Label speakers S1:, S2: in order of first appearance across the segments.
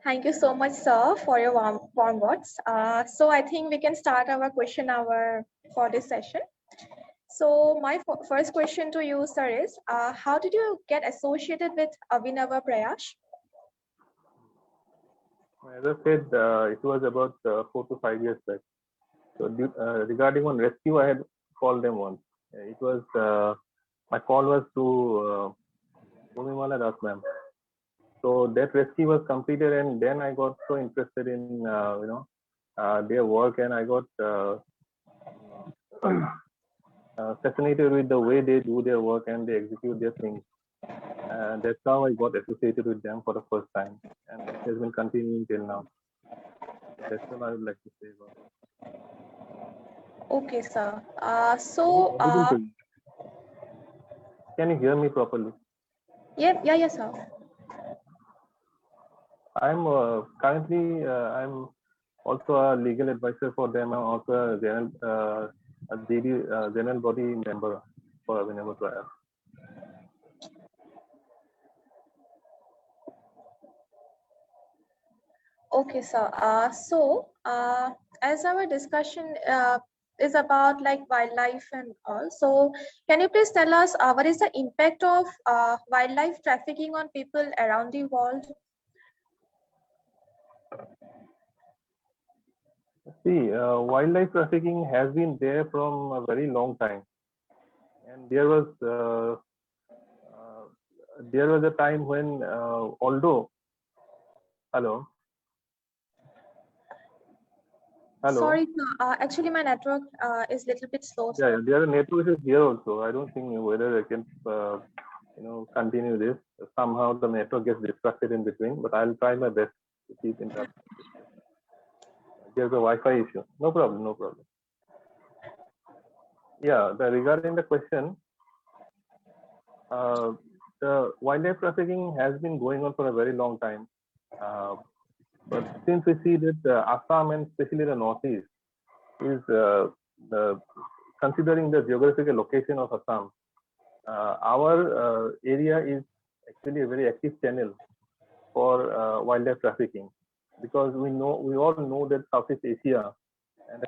S1: Thank you so much, sir, for your warm words. So I think we can start our question hour for this session. So my first question to you, sir, is how did you get associated with Abhinava Prayash?
S2: As I said, it was about 4 to 5 years back. So regarding one rescue, I had called them once. It was my call was to Bhumimala Das ma'am. So that rescue was completed, and then I got so interested in their work, and I got fascinated with the way they do their work and they execute their things. And that's how I got associated with them for the first time, and it has been continuing till now. That's all I would like to say about it.
S1: Okay, sir.
S2: Can you hear me properly?
S1: Yeah, sir.
S2: I'm currently I'm also a legal advisor for them. I'm also a general body member for Abhinava Prayash.
S1: Okay, sir. As our discussion is about like wildlife and all, so can you please tell us what is the impact of wildlife trafficking on people around the world?
S2: See, wildlife trafficking has been there from a very long time, and there was a time when although hello. Hello.
S1: Sorry, sir. Actually, my network is a little bit slow,
S2: Yeah,
S1: sir.
S2: there are network issues here also. I don't think whether I can continue this. Somehow the network gets disrupted in between, but I'll try my best to keep in touch. There's a Wi-Fi issue. No problem, no problem. Yeah, regarding the question, the wildlife trafficking has been going on for a very long time. But since we see that Assam and especially the Northeast is considering the geographical location of Assam, our area is actually a very active channel for wildlife trafficking, because we all know that Southeast Asia and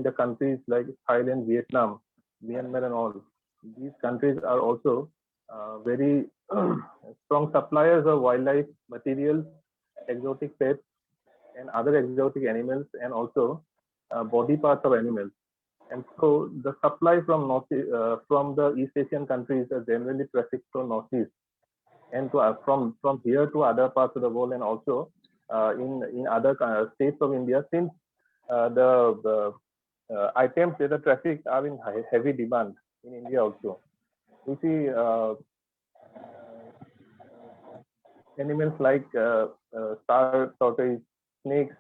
S2: the countries like Thailand, Vietnam, Myanmar, and all these countries are also very strong suppliers of wildlife materials, exotic pets, and other exotic animals, and also body parts of animals. And so the supply from from the East Asian countries are generally trafficked from Northeast, and from here to other parts of the world, and also in other states of India, since the items that are trafficked are in heavy demand in India also. We see animals like star tortoise, snakes,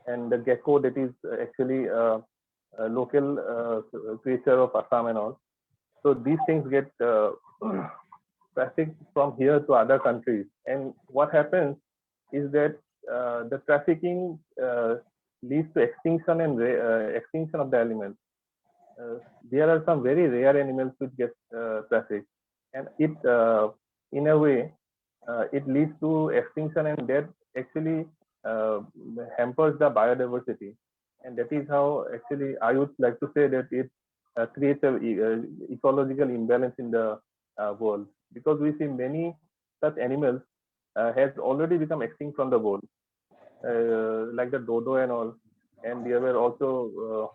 S2: and the gecko that is actually a local creature of Assam and all. So these things get trafficked from here to other countries. And what happens is that the trafficking leads to extinction and extinction of the animals. There are some very rare animals which get trafficked, and it in a way it leads to extinction, and that actually hampers the biodiversity. And that is how actually I would like to say that it creates a ecological imbalance in the world, because we see many such animals has already become extinct from the world, like the dodo and all. And there were also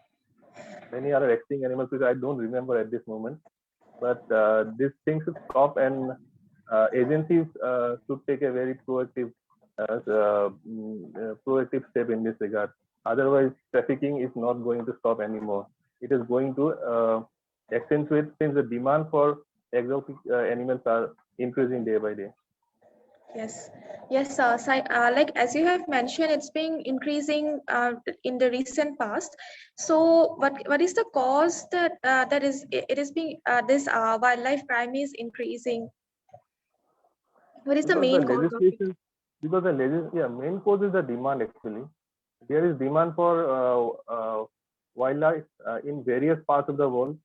S2: many other extinct animals which I don't remember at this moment. But this thing should stop, and agencies should take a very proactive step in this regard. Otherwise, trafficking is not going to stop anymore. It is going to accentuate, since the demand for exotic animals are increasing day by day.
S1: Yes, like as you have mentioned, it's been increasing in the recent past. So, what is the cause that that is it is being this wildlife crime is increasing? What is the
S2: Because the
S1: main cause of it?
S2: legislation, main cause is the demand actually. There is demand for wildlife in various parts of the world.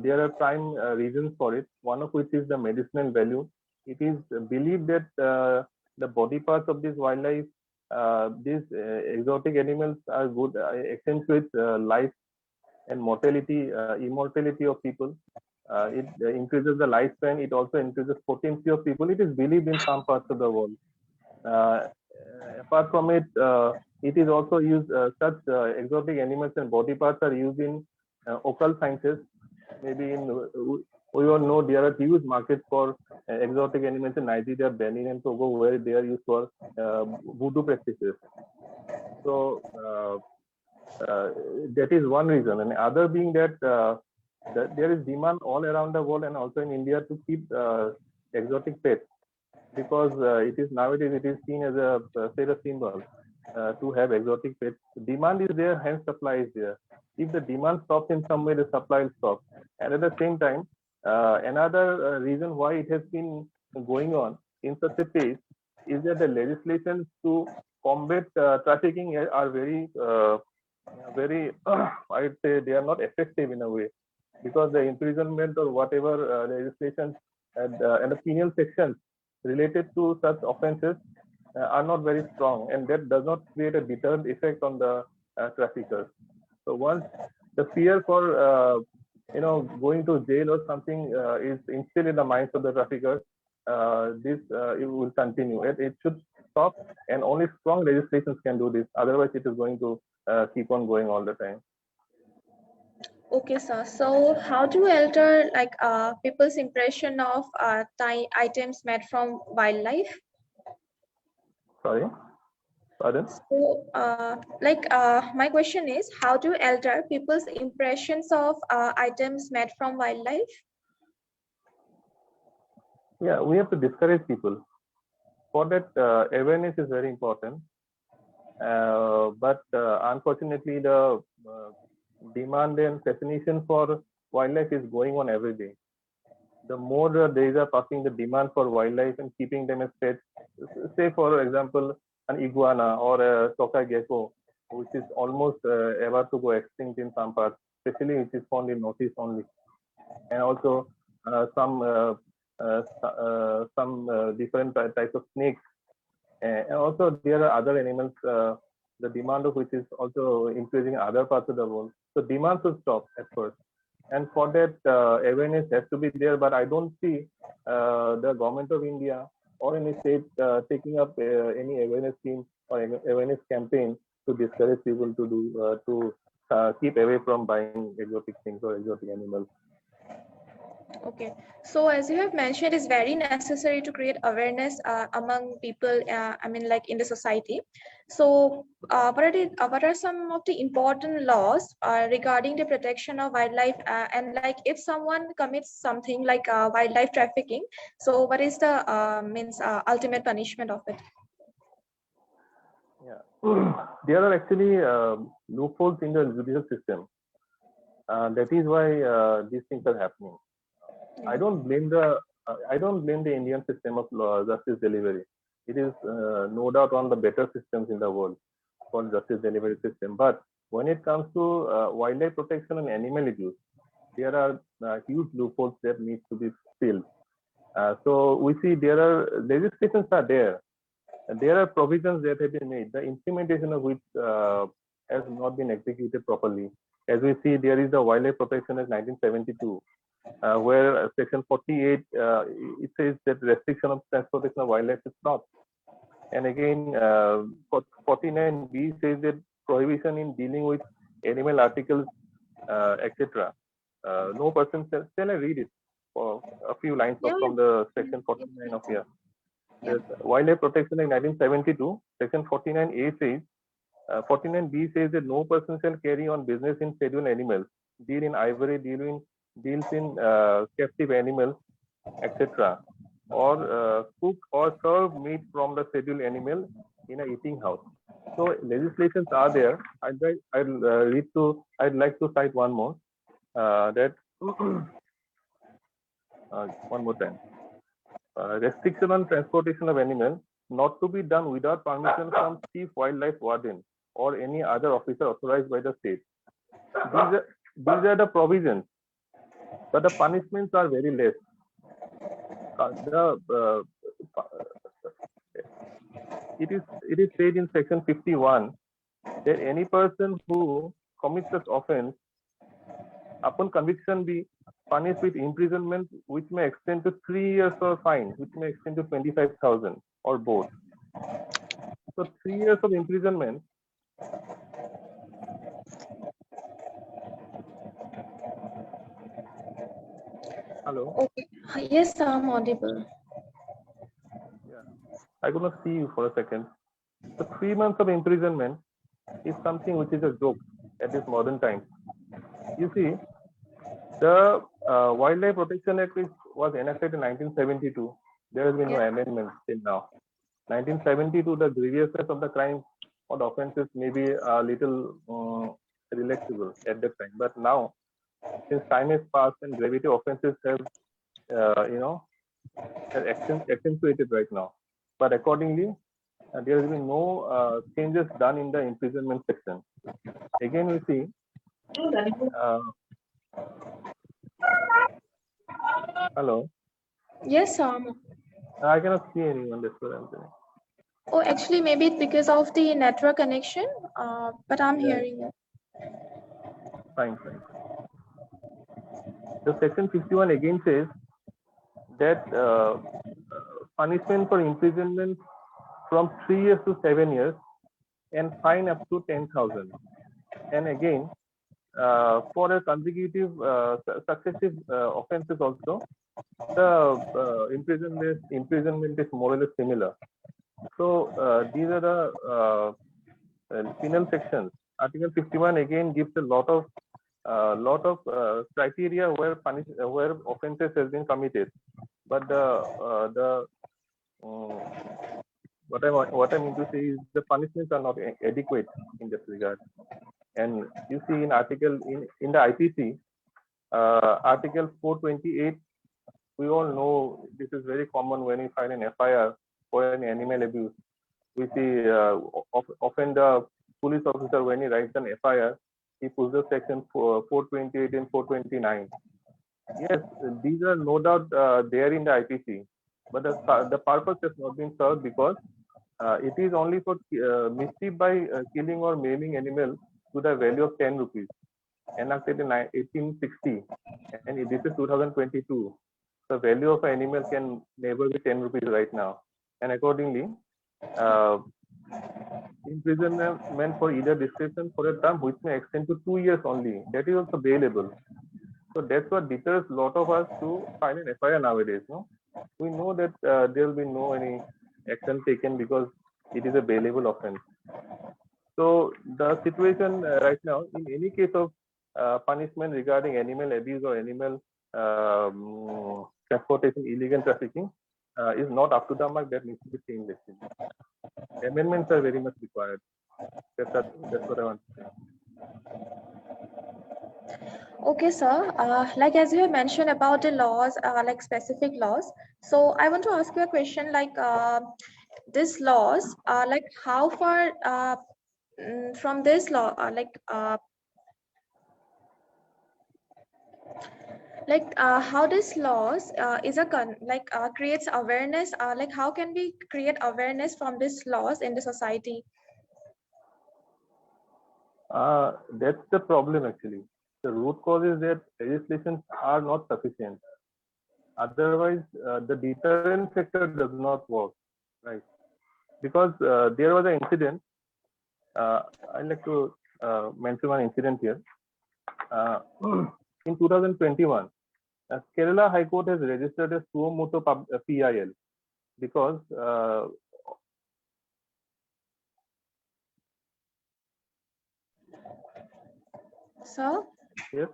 S2: There are prime reasons for it, one of which is the medicinal value. It is believed that the body parts of this wildlife. These exotic animals are good, accentuate life and mortality, immortality of people. It increases the lifespan. It also increases potency of people. It is believed in some parts of the world. Uh, Apart from it, it is also used. Such exotic animals and body parts are used in occult sciences. Maybe in we all know there are huge markets for exotic animals in Nigeria, Benin, and Togo, where they are used for voodoo practices. So that is one reason, and other being that, that there is demand all around the world and also in India to keep exotic pets, because it is nowadays it is seen as a status symbol to have exotic pets. Demand is there, hence supply is there. If the demand stops in some way, the supply will stop. And at the same time, another reason why it has been going on in such a pace is that the legislations to combat trafficking are very I'd say they are not effective in a way, because the imprisonment or whatever legislation and the penal sections related to such offences are not very strong, and that does not create a deterrent effect on the traffickers. So once the fear for going to jail or something is instilled in the minds of the traffickers, this it will continue. It should stop, and only strong legislations can do this. Otherwise, it is going to keep on going all the time.
S1: Okay, sir. So how to alter like people's impression of items made from wildlife?
S2: Sorry, pardon.
S1: So, my question is, how to alter people's impressions of items made from wildlife?
S2: Yeah, we have to discourage people. For that, awareness is very important. But unfortunately, the demand and fascination for wildlife is going on every day. The more the days are passing, the demand for wildlife and keeping them as pets, say for example, an iguana or a tokai gecko, which is almost about to go extinct in some parts, especially which is found in Northeast only, and also some different types of snakes, and also there are other animals, the demand of which is also increasing in other parts of the world. So demand should stop at first, and for that awareness has to be there. But I don't see the government of India or any state taking up any awareness scheme or awareness campaign to discourage people to do to keep away from buying exotic things or exotic animals.
S1: Okay, so as you have mentioned, it's very necessary to create awareness among people, I mean, like in the society. So what are some of the important laws regarding the protection of wildlife? And like if someone commits something like wildlife trafficking, so what is the ultimate punishment of it?
S2: Yeah, there are actually loopholes in the judicial system. That is why these things are happening. I don't blame the Indian system of justice delivery. It is no doubt one of the better systems in the world for justice delivery system. But when it comes to wildlife protection and animal abuse, there are huge loopholes that need to be filled. So we see there are legislations are there. There are provisions that have been made, the implementation of which has not been executed properly. As we see, there is the Wildlife Protection Act 1972, where Section 48 it says that restriction of transportation of wildlife is stopped. And again, 49B says that prohibition in dealing with animal articles, etc. No person shall I read it for a few lines from the Section 49 of here. The Wildlife Protection Act 1972, Section 49A says, 49B says that no person shall carry on business in scheduled animals, deal in ivory, deals in captive animals, etc., or cook or serve meat from the scheduled animal in a eating house. So legislations are there. I'd like to cite one more. That one more time. Restriction on transportation of animals not to be done without permission from Chief Wildlife Warden or any other officer authorized by the state. These are the provisions, but the punishments are very less. it is said in section 51 that any person who commits such offense upon conviction be punished with imprisonment which may extend to 3 years or fine which may extend to 25,000 or both. So 3 years of imprisonment. Hello.
S1: Okay. Yes, I'm audible.
S2: Yeah, I could not see you for a second. So 3 months of imprisonment is something which is a joke at this modern time. You see, the Wildlife Protection Act was enacted in 1972. There has been no amendment till now. 1972, the grievousness of the crime or the offences may be a little relaxable at that time. But now, since time has passed and gravity offences have, accentuated right now. But accordingly, there has been no changes done in the imprisonment section. Again, we see. Hello.
S1: Yes,
S2: I cannot see anyone. That's what I'm saying.
S1: oh, actually, maybe it's because of the network connection, but I'm hearing it.
S2: Fine. The section 51 again says that punishment for imprisonment from 3 years to 7 years and fine up to 10,000. And again, for a consecutive successive offences also, the imprisonment is more or less similar. So these are the penal sections. Article 51 again gives a lot of criteria where offences has been committed, but what I mean to say is the punishments are not adequate in this regard. And you see in article in the IPC, article 428, we all know this is very common when you file an FIR for an animal abuse. We see often the police officer, when he writes an FIR, he puts the section 428 and 429. Yes, these are no doubt there in the IPC, but the purpose has not been served because it is only for mischief by killing or maiming animal to the value of 10 rupees, enacted in 1860, and this is 2022. The value of an animal can never be 10 rupees right now, and accordingly, imprisonment for either description for a term which may extend to 2 years only, that is also bailable. So that's what deters a lot of us to file an FIR nowadays. No, we know that there will be no any action taken because it is a bailable offense. So the situation right now, in any case of punishment regarding animal abuse or animal transportation, illegal trafficking, is not up to the mark. That needs to be changed. Actually, amendments are very much required. That's what I want to say.
S1: Okay, sir. Like as you have mentioned about the laws, like specific laws. So I want to ask you a question. Like these laws, like how far from this law, how this laws is creates awareness. Like how can we create awareness from these laws in the society?
S2: That's the problem actually. The root cause is that legislations are not sufficient. Otherwise, the deterrent factor does not work, right? Because there was an incident. I'd like to mention one incident here. In 2021, Kerala High Court has registered a suo motu PIL because
S1: Sir?
S2: yes.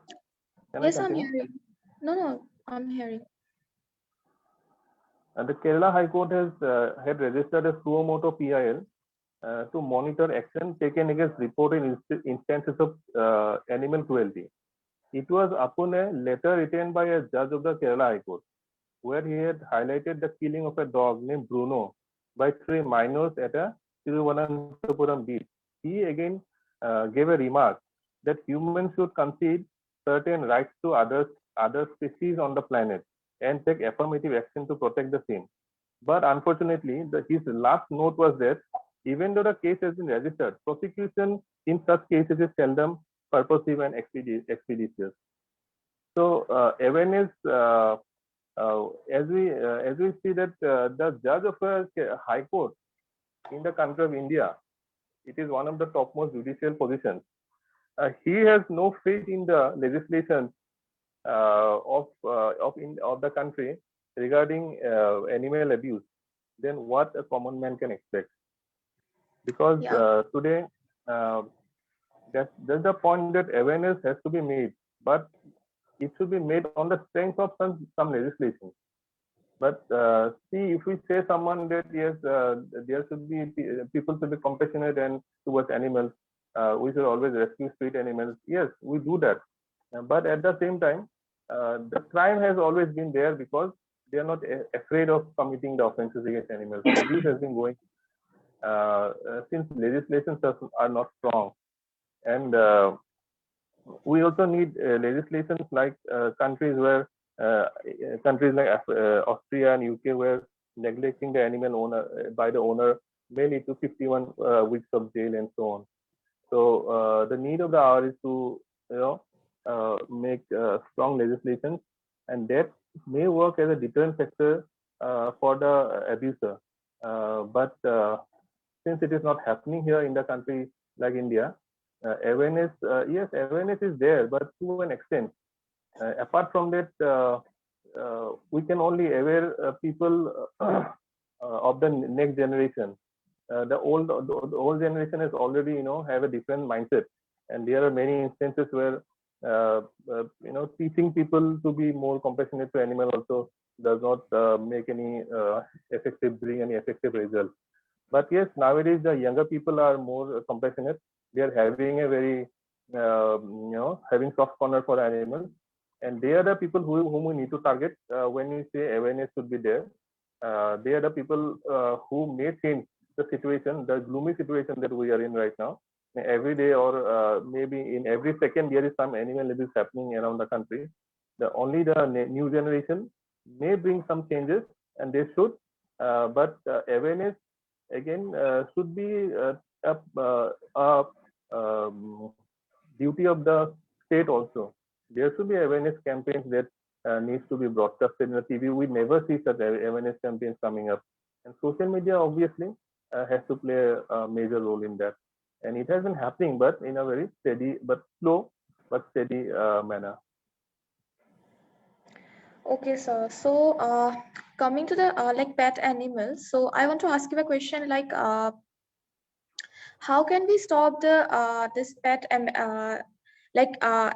S1: Yes, I'm hearing. No, I'm hearing.
S2: The Kerala High Court has had registered a suo motu PIL to monitor action taken against reported instances of animal cruelty. It was upon a letter written by a judge of the Kerala High Court, where he had highlighted the killing of a dog named Bruno by 3 minors at a Thiruvananthapuram beach. He again gave a remark that humans should concede certain rights to other species on the planet and take affirmative action to protect the same. But unfortunately, his last note was that even though the case has been registered, prosecution in such cases is seldom purposive and expeditious. So awareness, as we see that the judge of a high court in the country of India, it is one of the topmost judicial positions. He has no faith in the legislation of the country regarding animal abuse. Then what a common man can expect? Because
S1: Yeah.
S2: today, uh, that's the point that awareness has to be made, but it should be made on the strength of some legislation. But see, if we say someone that yes, there should be people should be compassionate and towards animals, we should always rescue street animals. Yes, we do that. But at the same time, the crime has always been there because they are not afraid of committing the offenses against animals. Abuse has been going since legislations are not strong, and we also need legislations like countries like Austria and UK, where neglecting the animal owner by the owner may lead to 51 weeks of jail and so on. So the need of the hour is to make strong legislation, and that may work as a deterrent factor for the abuser. But since it is not happening here in the country like India, awareness, yes, awareness is there, but to an extent. Apart from that, we can only aware people of the next generation. The old generation has already, have a different mindset, and there are many instances where, teaching people to be more compassionate to animal also does not make any bring any effective result. But yes, nowadays the younger people are more compassionate. They are having a very, having soft corner for animals, and they are the people whom we need to target when we say awareness should be there. They are the people who may change the situation, the gloomy situation that we are in right now. Every day or maybe in every second, there is some animal abuse happening around the country. Only the new generation may bring some changes, and they should. But awareness again should be a duty of the state also. There should be awareness campaigns that needs to be broadcasted in the TV. We never see such awareness campaigns coming up, and social media obviously has to play a major role in that. And it has been happening, but in a very steady, but slow, but steady manner.
S1: Okay, sir. So, coming to the like pet animals, so I want to ask you a question like, how can we stop the this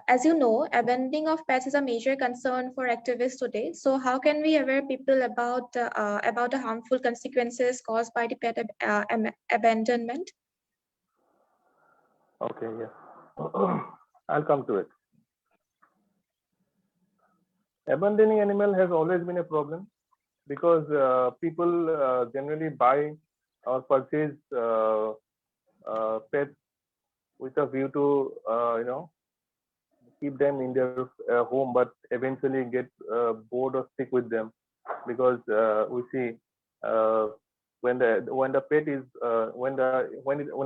S1: as you know, abandoning of pets is a major concern for activists today. So, how can we aware people about the harmful consequences caused by the abandonment?
S2: Okay, yes. I'll come to it. Abandoning animal has always been a problem because people generally buy or purchase pets with a view to keep them in their home, but eventually get bored or sick with them because we see uh, when the pet is when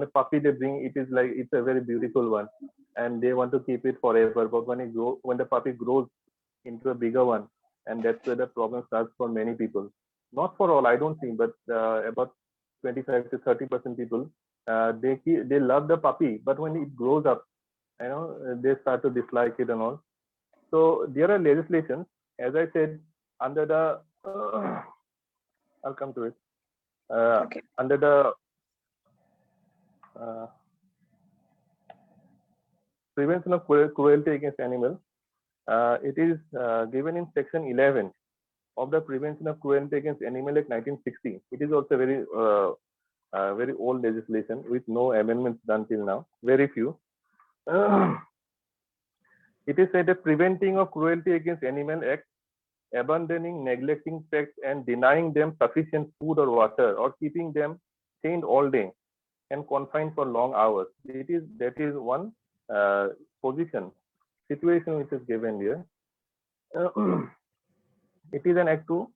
S2: a puppy they bring, it is like it's a very beautiful one, and they want to keep it forever. But when the puppy grows into a bigger one, and that's where the problem starts for many people. Not for all, I don't think, but about 25 to 30% people, they love the puppy, but when it grows up, they start to dislike it and all. So there are legislations, as I said, under the I'll come to it.
S1: Okay.
S2: Under the uh, prevention of cruelty against animals, it is given in section 11 of the Prevention of Cruelty Against Animal Act 1960. It is also very old legislation with no amendments done till now, very few. It is said that preventing of cruelty against animal act, abandoning, neglecting pets, and denying them sufficient food or water, or keeping them chained all day and confined for long hours. That is one position, situation which is given here. It is an act to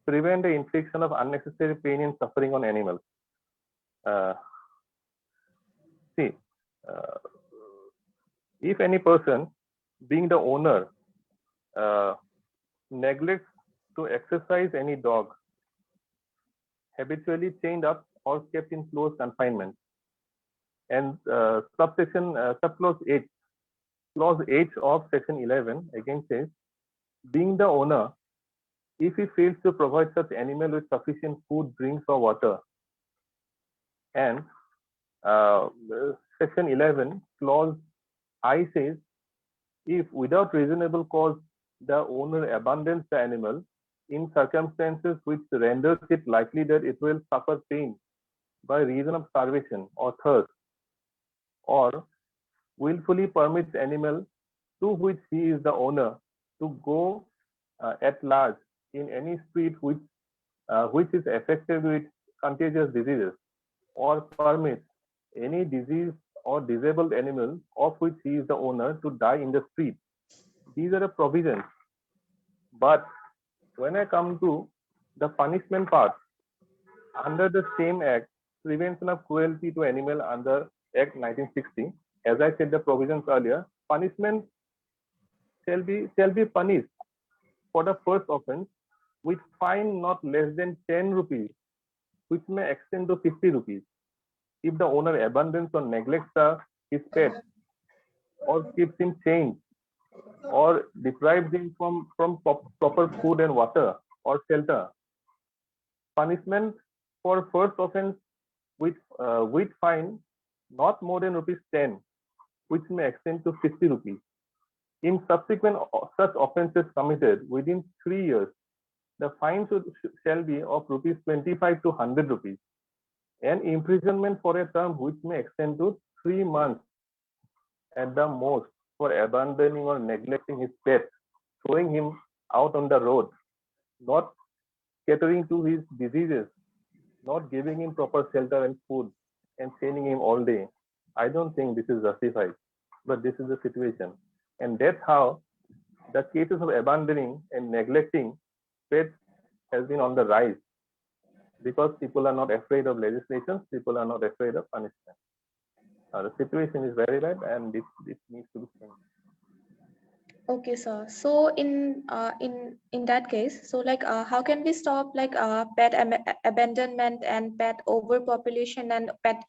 S2: prevent the infliction of unnecessary pain and suffering on animals. See, if any person, being the owner, neglects to exercise any dog, habitually chained up or kept in close confinement, and subclause H, clause H of section 11 again says, being the owner, if he fails to provide such animal with sufficient food, drinks, or water, and section 11 clause I says, if without reasonable cause the owner abandons the animal in circumstances which renders it likely that it will suffer pain by reason of starvation or thirst, or willfully permits animal to which he is the owner to go at large in any street which is affected with contagious diseases, or permits any disease or disabled animal of which he is the owner to die in the street. These are the provisions. But when I come to the punishment part, under the same act, Prevention of Cruelty to Animal under Act 1960, as I said the provisions earlier, punishment shall be punished for the first offense with fine not less than 10 rupees, which may extend to 50 rupees, if the owner abandons or neglects his pet, or keeps him chained, or deprives him from proper food and water or shelter. Punishment for first offense with fine not more than rupees 10, which may extend to 50 rupees. In subsequent such offences committed within 3 years, the fine shall be of rupees 25 to 100 rupees, and imprisonment for a term which may extend to 3 months at the most for abandoning or neglecting his pet, throwing him out on the road, not catering to his diseases, not giving him proper shelter and food, and chaining him all day. I don't think this is justified, but this is the situation. And that's how the cases of abandoning and neglecting pets has been on the rise, because people are not afraid of legislation, people are not afraid of punishment. The situation is very bad, and it needs to be changed.
S1: Okay, sir. So in that case, so like how can we stop like pet abandonment and pet overpopulation and pet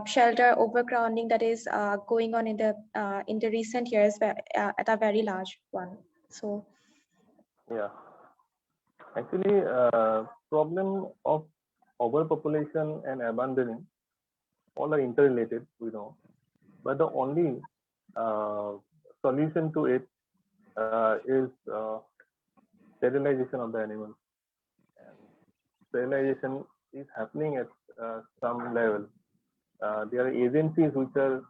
S1: shelter overcrowding that is going on in the recent years at a very large one? So
S2: Yeah, actually, problem of overpopulation and abandoning all are interrelated, we know, but the only solution to it is sterilization of the animals. And sterilization is happening at some level. There are agencies which are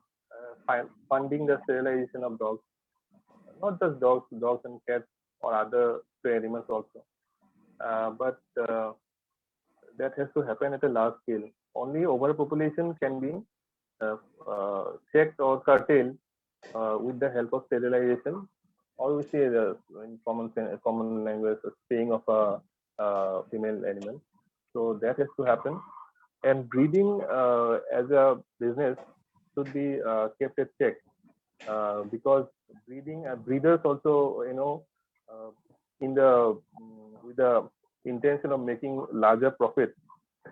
S2: funding the sterilization of dogs, not just dogs and cats or other stray animals also, but that has to happen at a large scale. Only overpopulation can be checked or curtailed with the help of sterilization, or we say in common language, spaying of a female animal. So that has to happen. And breeding as a business should be kept at check, because breeders also, in the with the intention of making larger profit,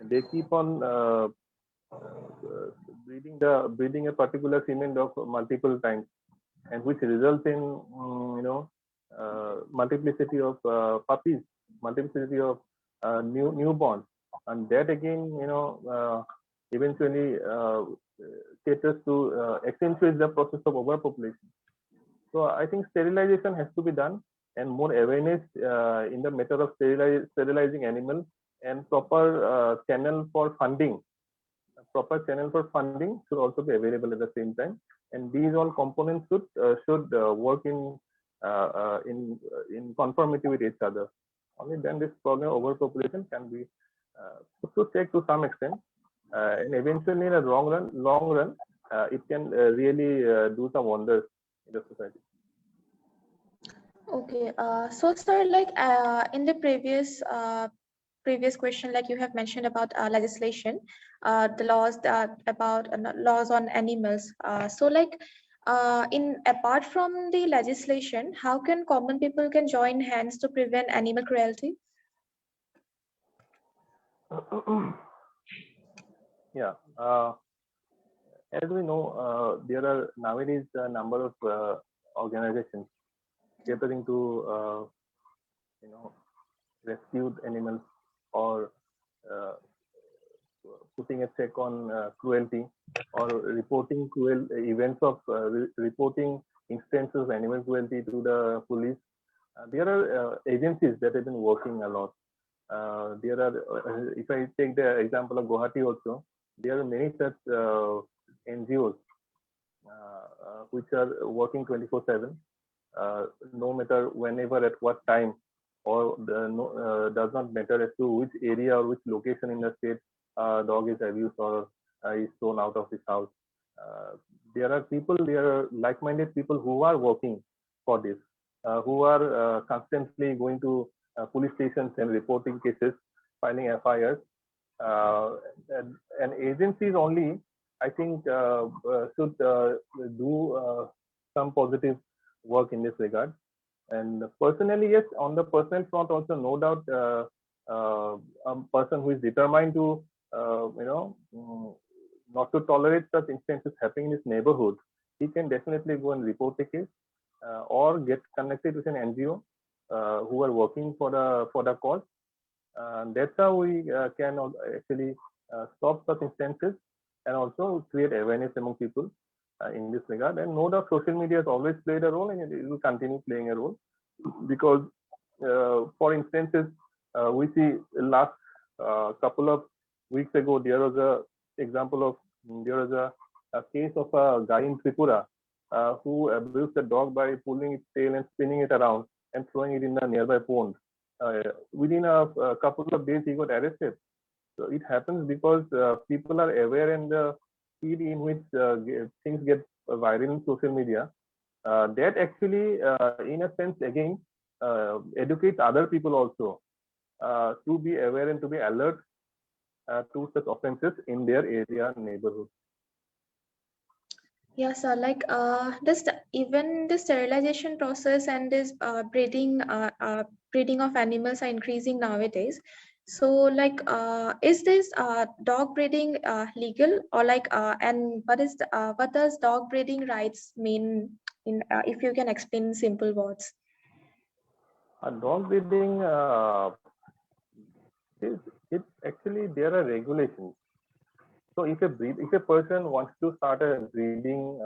S2: they keep on breeding a particular semen dog multiple times, and which results in multiplicity of puppies, multiplicity of newborns, and that again eventually caters to accentuates the process of overpopulation. So I think sterilization has to be done, and more awareness in the matter of sterilizing animals, and proper channel for funding. Proper channel for funding should also be available at the same time, and these all components should work in conformity with each other. Only then this problem of overpopulation can be put to check to some extent, and eventually in the long run, it can really do some wonders in the society.
S1: Okay. So sir, like in the previous question, like you have mentioned about legislation, the laws about laws on animals. So like in apart from the legislation, how can common people can join hands to prevent animal cruelty?
S2: Yeah. As we know, there are nowadays a number of organizations catering to you know rescued animals or uh, putting a check on cruelty or reporting cruel events of reporting instances of animal cruelty to the police. There are agencies that have been working a lot. There are, if I take the example of Guwahati also, there are many such NGOs which are working 24/7, no matter whenever, at what time, or does not matter as to which area or which location in the state dog is abused or is thrown out of his house. Uh, there are like-minded people who are working for this, who are constantly going to police stations and reporting cases, filing FIRs. Uh, and agencies only, I think, should do some positive work in this regard. And personally, yes, on the personal front, also, no doubt, a person who is determined to, not to tolerate such instances happening in his neighborhood, he can definitely go and report the case or get connected with an NGO who are working for the cause. That's how we can actually stop such instances and also create awareness among people in this regard. And no doubt, social media has always played a role, and it will continue playing a role because, for instances, we see last couple of weeks ago there was a example of there was a case of a guy in Tripura who abused a dog by pulling its tail and spinning it around and throwing it in a nearby pond. Within a couple of days, he got arrested. So it happens because people are aware, and the speed in which things get viral in social media, that actually, in a sense, again, educates other people also to be aware and to be alert to such offenses in their area, neighborhood.
S1: Yeah, sir. Like this, even the sterilization process and this breeding of animals are increasing nowadays. So, like, is this dog breeding legal, or like, and what does dog breeding rights mean? In if you can explain in simple words.
S2: Dog breeding, is it actually there are regulations. So if a person wants to start a breeding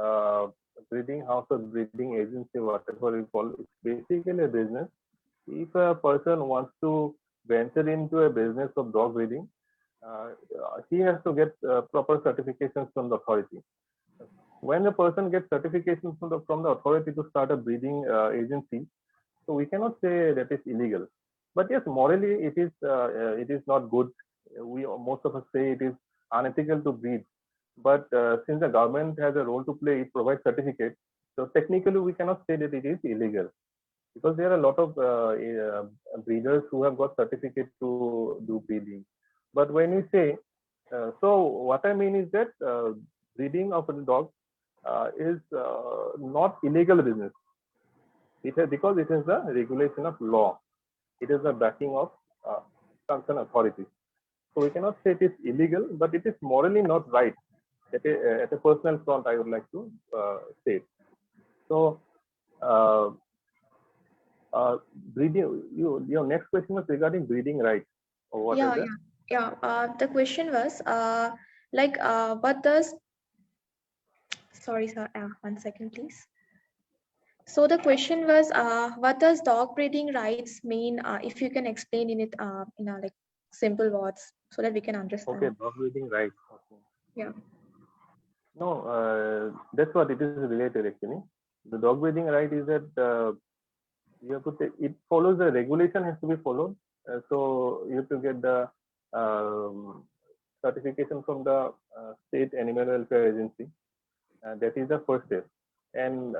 S2: house or breeding agency, whatever you call it, it's basically a business. If a person wants to venture into a business of dog breeding, uh, he has to get proper certifications from the authority. When a person gets certifications from the authority to start a breeding agency, so we cannot say that it's illegal. But yes, morally it is not good. We most of us say it is unethical to breed. But since the government has a role to play, it provides certificates. So technically, we cannot say that it is illegal because there are a lot of breeders who have got certificate to do breeding. But when we say, so what I mean is that breeding of a dog is not illegal business. It is because it is the regulation of law. It is the backing of uh, concerned authorities. So we cannot say it is illegal, but it is morally not right. At a personal front, I would like to say. So uh, breeding. Your next question was regarding breeding rights, or what is
S1: Yeah,
S2: that?
S1: yeah, yeah. The question was like what does sorry, sir. One second, please. So the question was, what does dog breeding rights mean? If you can explain in it, like simple words, so that we can
S2: Okay,
S1: understand.
S2: dog breeding rights. Okay.
S1: Yeah.
S2: No, that's what it is related actually. The dog breeding right is that you have to take, it follows the regulation has to be followed. So you have to get the um, certification from the state animal welfare agency. That is the first step. And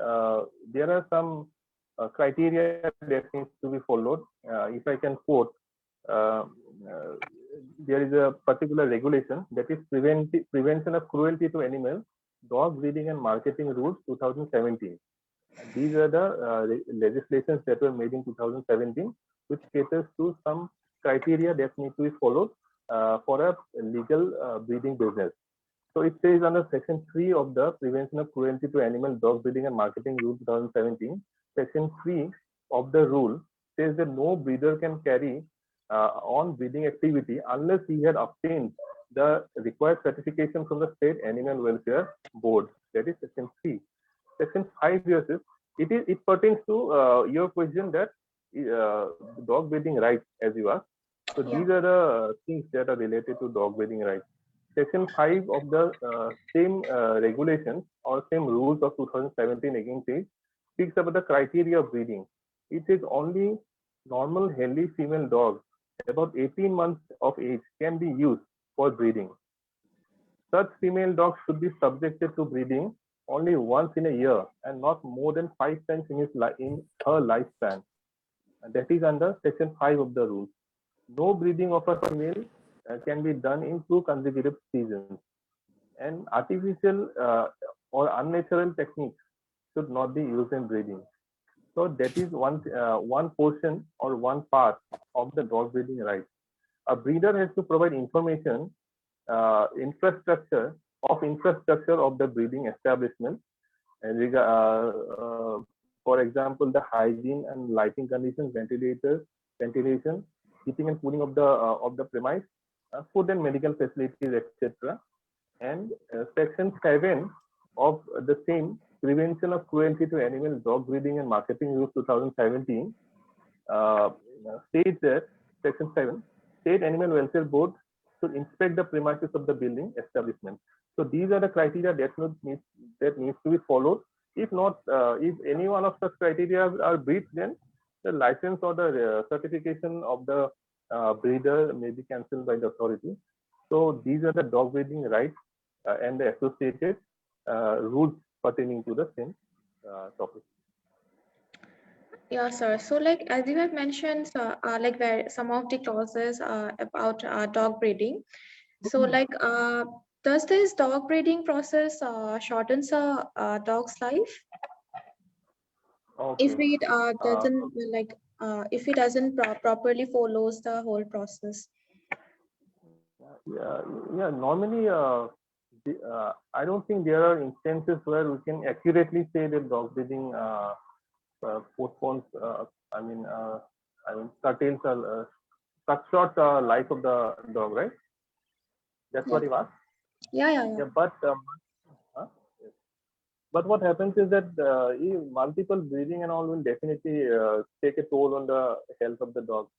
S2: there are some criteria that needs to be followed. If I can quote, uh, uh, there is a particular regulation that is prevention of cruelty to animals, dog breeding and marketing rules 2017. These are the legislations that were made in 2017, which caters to some criteria that need to be followed for a legal breeding business. So it says under Section 3 of the Prevention of Cruelty to Animal, Dog Breeding and Marketing Rule 2017, Section 3 of the rule says that no breeder can carry on breeding activity unless he had obtained the required certification from the State Animal Welfare Board. That is Section 3. Section 5 says it pertains to your question that dog breeding rights, as you asked. So these are the things that are related to dog breeding rights. Section 5 of the same regulations or same rules of 2017 again says, speaks about the criteria of breeding. It says only normal healthy female dogs about 18 months of age can be used for breeding. Such female dogs should be subjected to breeding only once in a year and not more than 5 times in her lifespan. And that is under Section 5 of the rules. No breeding of a female can be done in 2 consecutive seasons, and artificial or unnatural techniques should not be used in breeding. So that is one portion or one part of the dog breeding right. A breeder has to provide information, infrastructure of the breeding establishment, and for example, the hygiene and lighting conditions, ventilation, heating and cooling of the premise, food and medical facilities, etc. And Section 7 of the same Prevention of Cruelty to Animals, Dog Breeding and Marketing Rules 2017 states that Section 7, State Animal Welfare Board should inspect the premises of the building establishment. So these are the criteria that needs to be followed. If not, if any one of such criteria are breached, then the license or the certification of the breeder may be cancelled by the authority. So these are the dog breeding rights and the associated rules pertaining to the same topic.
S1: Yeah, sir. So, like as you have mentioned, like where some of the clauses about dog breeding. So, like, does this dog breeding process shortens a dog's life
S2: Okay.
S1: if it doesn't if it doesn't properly follows the whole process?
S2: Yeah. Normally, I don't think there are instances where we can accurately say that dog breeding postpones. Curtails cut short life of the dog, right? That's what you asked.
S1: Yeah.
S2: Huh? Yes. But what happens is that multiple breeding and all will definitely take a toll on the health of the dog.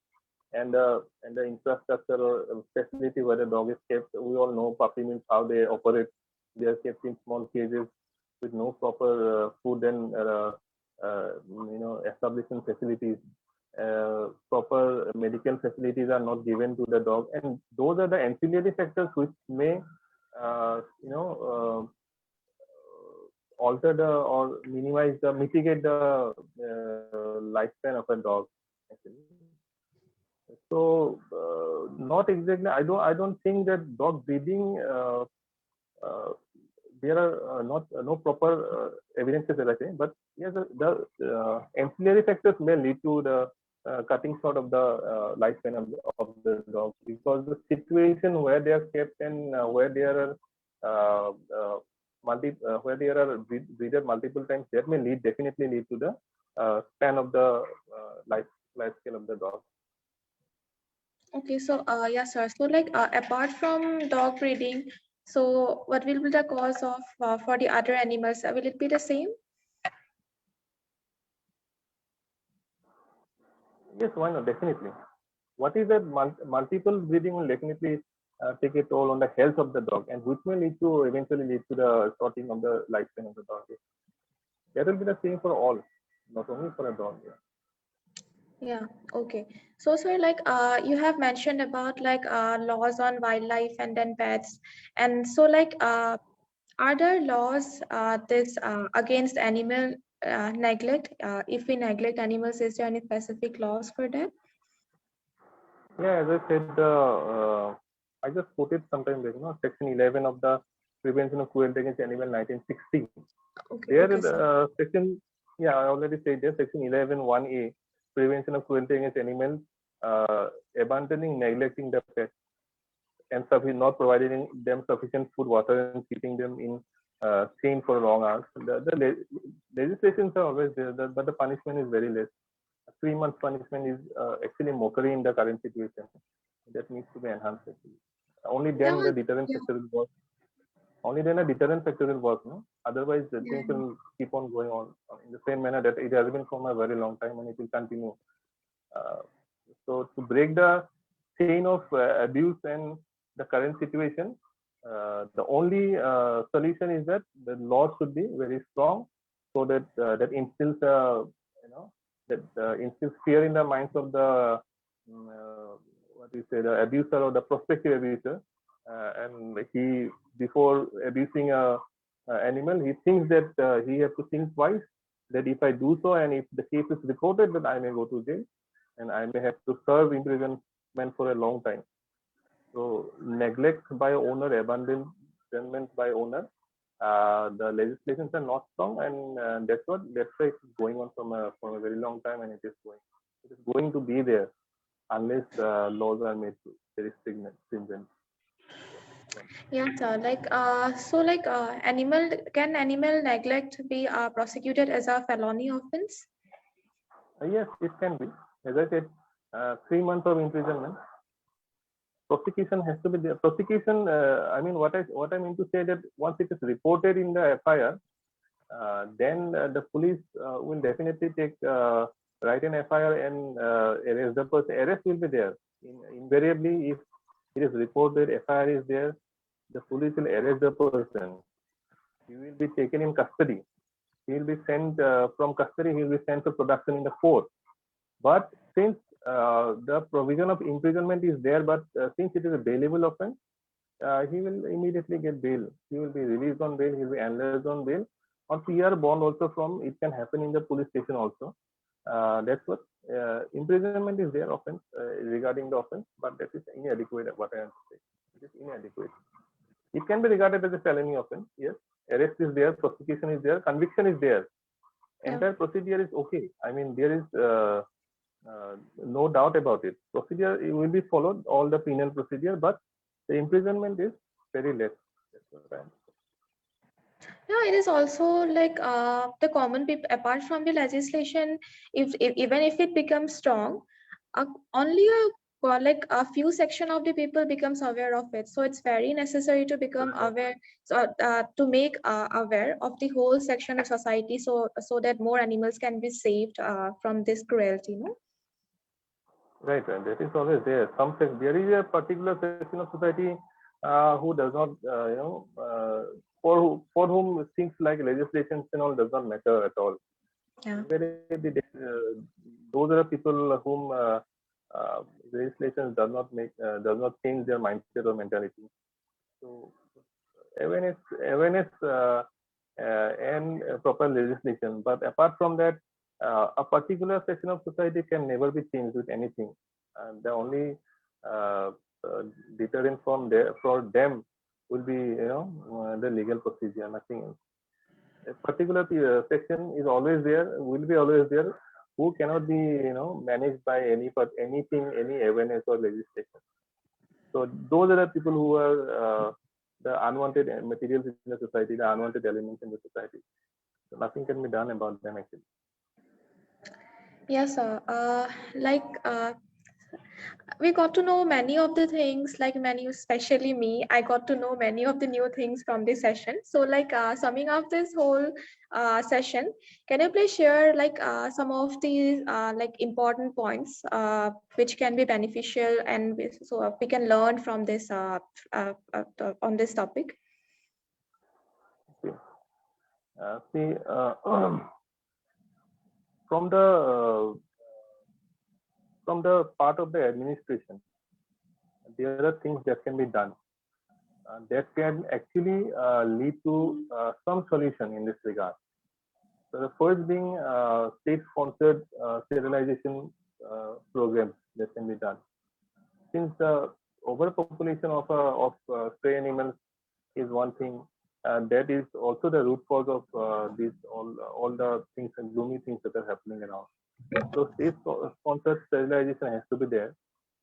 S2: And the infrastructure or facility where the dog is kept. We all know puppy mills, how they operate. They are kept in small cages with no proper food and establishment facilities. Proper medical facilities are not given to the dog, and those are the ancillary factors which may alter or mitigate the lifespan of a dog. Actually. So not exactly. I don't think that dog breeding. There are no proper evidences, as I say. But yes, the ancillary factors may lead to the cutting short of the lifespan of the dog, because the situation where they are kept and where there are where there are breeded multiple times, that may definitely lead to the span of the life scale of the dog.
S1: Okay, so yeah, sir. So like apart from dog breeding, so what will be the cause of for the other animals? Will it be the same?
S2: Yes, why not? Definitely. What is that multiple breeding will definitely take a toll on the health of the dog, and which may eventually lead to the shortening of the lifespan of the dog. That will be the same for all, not only for a dog.
S1: Yeah, okay. So sir, like you have mentioned about like laws on wildlife and then pets, and so like are there laws this against neglect? If we neglect animals, is there any specific laws for that?
S2: Yeah, as I said, I just quoted sometime back, Section 11 of the Prevention of Cruelty Against Animal 1960.
S1: Okay,
S2: There,
S1: okay, sir.
S2: section, yeah, I already said there, Section 11 1A, Prevention of Cruelty Against Animals, abandoning, neglecting the pet, and not providing them sufficient food, water, and keeping them in chain for long hours. The legislations are always there, but the punishment is very less. A 3 month punishment is actually mockery in the current situation. That needs to be enhanced. Actually. Only
S1: Yeah,
S2: then the deterrent
S1: yeah,
S2: factor will work. Only then a deterrent factor will work. No? Otherwise, the
S1: yeah,
S2: things will keep on going on in the same manner that it has been from a very long time, and it will continue. Uh, so to break the chain of abuse and the current situation, the only solution is that the law should be very strong, so that that instills that instills fear in the minds of the what do you say, the abuser or the prospective abuser, and he, before abusing a animal, he thinks that he has to think twice, that if I do so and if the case is reported, that I may go to jail and I may have to serve imprisonment for a long time. So neglect by owner, abandonment by owner, the legislations are not strong, and that's why it's going on from a very long time, and it is going to be there unless laws are made very stringent.
S1: yeah, sir. Like, so like, animal neglect be prosecuted as a felony offense?
S2: Yes, it can be. As I said, 3 months of imprisonment. Prosecution has to be there. Prosecution. I mean, what I mean to say that once it is reported in the FIR, then the police will definitely write an FIR and arrest the person. Arrest will be there. Invariably, if it is reported, FIR is there, the police will arrest the person. He will be taken in custody. He will be sent from custody. He will be sent for production in the court. But since the provision of imprisonment is there, but since it is a bailable offense, he will immediately get bail. He will be released on bail. He will be analyzed on bail. Or PR bond also from, it can happen in the police station also. That's what imprisonment is there offense regarding the offense, but that is inadequate. What I am saying, it is inadequate. It can be regarded as a felony offense. Yes, arrest is there, prosecution is there, conviction is there.
S1: Yeah.
S2: Entire procedure is okay. I mean, there is no doubt about it. Procedure will be followed, all the penal procedure, but the imprisonment is very less. That's what I am saying.
S1: Yeah, it is also like the common people, apart from the legislation, if even if it becomes strong, only like a few section of the people becomes aware of it. So it's very necessary to become aware, so to make aware of the whole section of society, so that more animals can be saved from this cruelty. No.
S2: Right, and that is always there. There is a particular section of society who does not, for whom things like legislations and all does not matter at all.
S1: Yeah.
S2: Those are the people whom legislation does not change their mindset or mentality. So awareness and proper legislation. But apart from that, a particular section of society can never be changed with anything. The only uh, deterrent for them will be, the legal procedure, nothing else. A particular section is always there, will be always there, who cannot be, managed by anything, any awareness or legislation. So those are the people who are the unwanted materials in the society, the unwanted elements in the society. So nothing can be done about them actually.
S1: Yes, sir. Like we got to know many of the things, like many, especially me, I got to know many of the new things from this session. So like summing up this whole session, can you please share like some of the like important points which can be beneficial, and so we can learn from this on this topic?
S2: Okay. See, from the part of the administration, there are things that can be done that can actually lead to some solution in this regard. So the first being state-sponsored sterilization programs that can be done. Since the overpopulation of stray animals is one thing, that is also the root cause of these all the things and gloomy things that are happening around. So state-sponsored sterilization has to be there,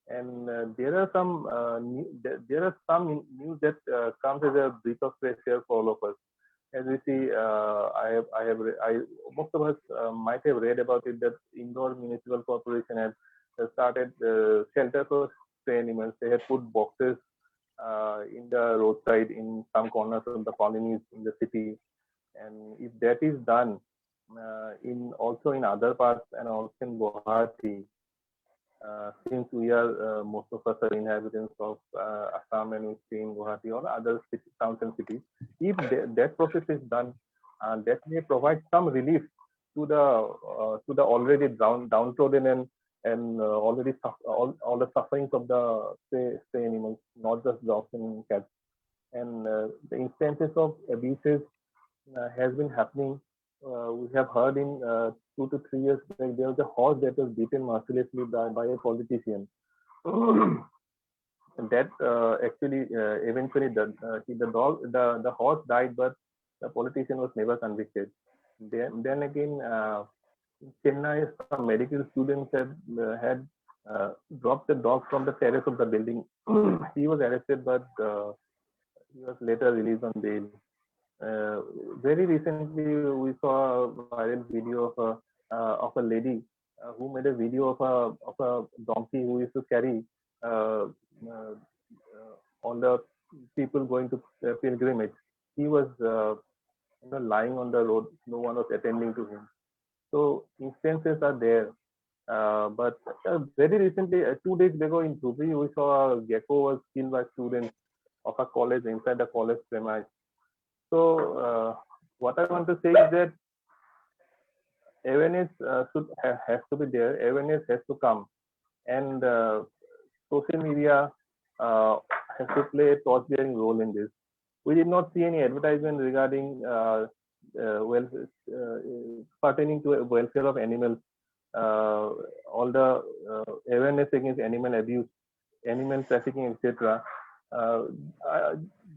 S2: and there are some news that comes as a breath of fresh air for all of us. As we see, most of us might have read about it that Indore Municipal Corporation has started shelter for stray animals. They have put boxes in the roadside in some corners of the colonies in the city, and if that is done in also in other parts and also in Guwahati, since we are most of us are inhabitants of Assam and we stay in Guwahati or other towns and cities, if that process is done, that may provide some relief to the already downtrodden and already all the sufferings of the stray animals, not just dogs and cats. And the instances of abuses has been happening. We have heard in 2 to 3 years back there was a horse that was beaten mercilessly by a politician. That actually eventually the horse died, but the politician was never convicted. Then again, in Chennai, some medical students had dropped the dog from the terrace of the building. He was arrested, but he was later released on bail. Very recently, we saw a viral video of a lady who made a video of a donkey who used to carry all the people going to pilgrimage. He was lying on the road. No one was attending to him. So instances are there. But very recently, 2 days ago in Dhubri, we saw a gecko was killed by students of a college inside the college premise. So what I want to say is that awareness has to be there. Awareness has to come, and social media has to play a torch-bearing role in this. We did not see any advertisement regarding pertaining to welfare of animals. All the awareness against animal abuse, animal trafficking, etc.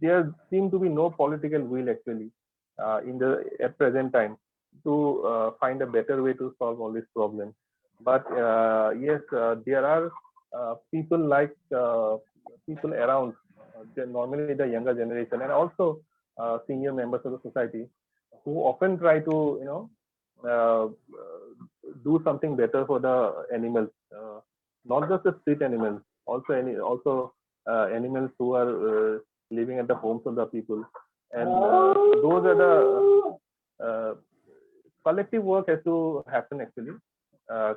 S2: There seem to be no political will actually at present time to find a better way to solve all these problems. But yes, there are people like people around, normally the younger generation, and also senior members of the society, who often try to do something better for the animals, not just the street animals, also animals who are living at the homes of the people, and those are the collective work has to happen actually.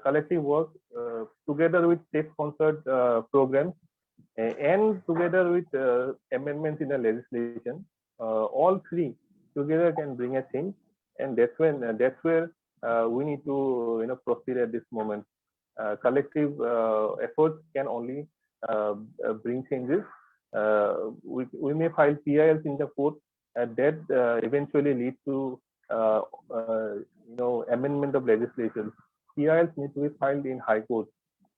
S2: Collective work together with state-sponsored programs and together with amendments in the legislation. All three together can bring a change, and that's where we need to proceed at this moment. Collective efforts can only bring changes. We may file PILs in the court, and that eventually lead to amendment of legislation. PILs need to be filed in High Court.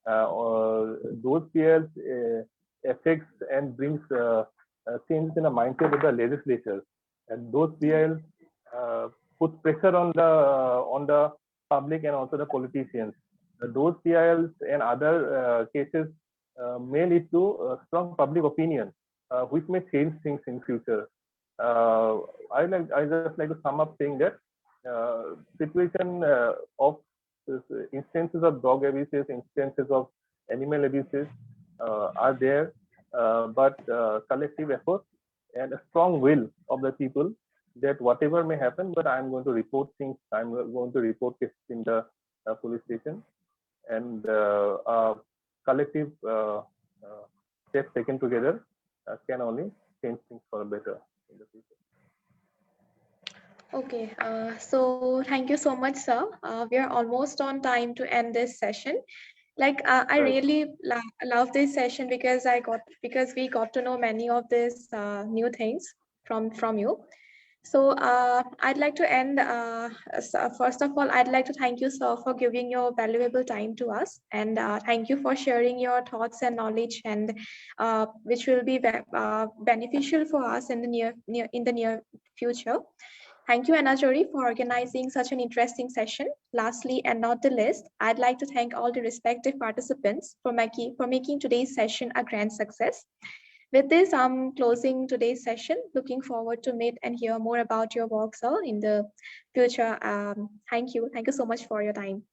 S2: Those PILs affects and brings changes in the mindset of the legislature, and those PILs put pressure on the public and also the politicians. Those PILs and other cases may lead to strong public opinion, which may change things in future. I just like to sum up saying that situation of instances of dog abuses, instances of animal abuses are there, but collective effort and a strong will of the people that whatever may happen, but I'm going to report things. I'm going to report cases in the police station, and collective steps taken together can only change things for better in the future.
S1: Okay, so thank you so much, sir. We are almost on time to end this session. Like I really love this session because we got to know many of these new things from you. So I'd like to end, first of all, I'd like to thank you, sir, for giving your valuable time to us. And thank you for sharing your thoughts and knowledge, and which will be beneficial for us in the near future. Thank you, Anajori, for organizing such an interesting session. Lastly, and not the least, I'd like to thank all the respective participants for making today's session a grand success. With this, I'm closing today's session. Looking forward to meet and hear more about your work, sir, in the future. Thank you. Thank you so much for your time.